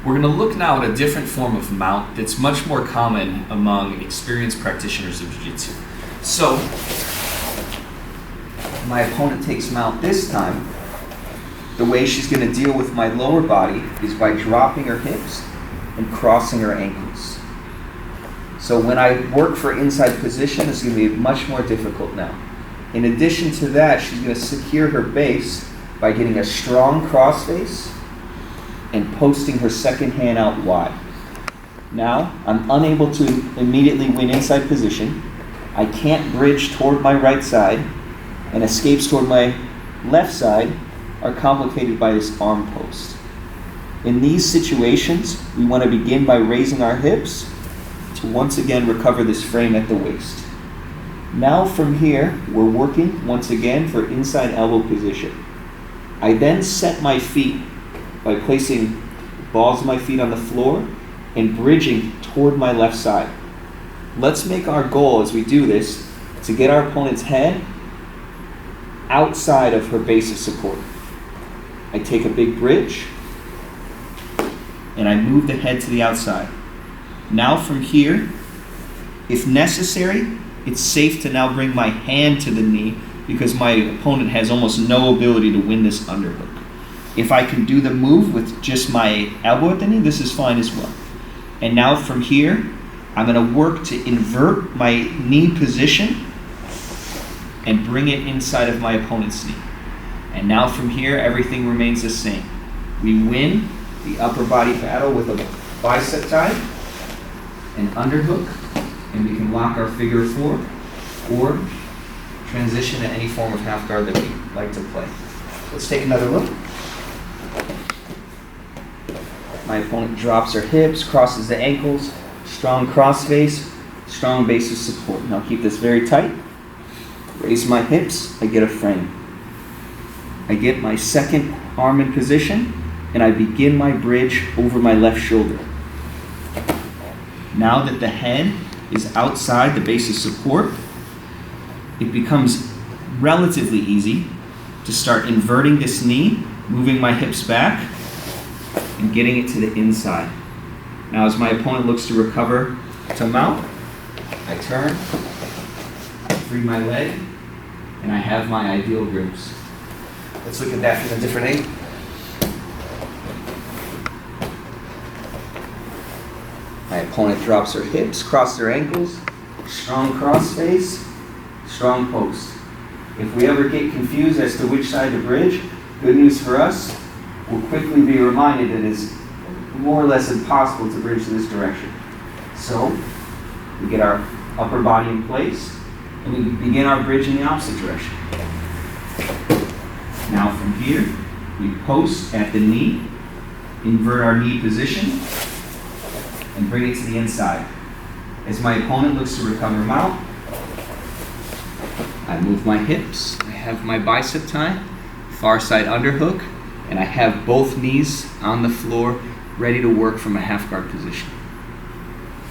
We're going to look now at a different form of mount that's much more common among experienced practitioners of Jiu-Jitsu. So, my opponent takes mount this time. The way she's going to deal with my lower body is by dropping her hips and crossing her ankles. So when I work for inside position, it's going to be much more difficult now. In addition to that, she's going to secure her base by getting a strong cross face and posting her second hand out wide. Now, I'm unable to immediately win inside position. I can't bridge toward my right side, and escapes toward my left side are complicated by this arm post. In these situations, we want to begin by raising our hips to once again recover this frame at the waist. Now from here, we're working once again for inside elbow position. I then set my feet by placing the balls of my feet on the floor and bridging toward my left side. Let's make our goal as we do this to get our opponent's head outside of her base of support. I take a big bridge and I move the head to the outside. Now from here, if necessary, it's safe to now bring my hand to the knee because my opponent has almost no ability to win this underhook. If I can do the move with just my elbow at the knee, this is fine as well. And now from here, I'm going to work to invert my knee position and bring it inside of my opponent's knee. And now from here, everything remains the same. We win the upper body battle with a bicep tie, an underhook, and we can lock our figure four or transition to any form of half guard that we like to play. Let's take another look. My opponent drops her hips, crosses the ankles, strong cross face, strong base of support. Now keep this very tight. Raise my hips, I get a frame. I get my second arm in position, and I begin my bridge over my left shoulder. Now that the head is outside the base of support, it becomes relatively easy to start inverting this knee, moving my hips back, and getting it to the inside. Now as my opponent looks to recover to mount, I turn, free my leg, and I have my ideal grips. Let's look at that from a different angle. My opponent drops her hips, crosses her ankles, strong cross face, strong post. If we ever get confused as to which side to bridge, good news for us, we'll quickly be reminded that it's more or less impossible to bridge this direction. So, we get our upper body in place, and we begin our bridge in the opposite direction. Now from here, we post at the knee, invert our knee position, and bring it to the inside. As my opponent looks to recover mount, I move my hips, I have my bicep tie, far side underhook, and I have both knees on the floor ready to work from a half guard position.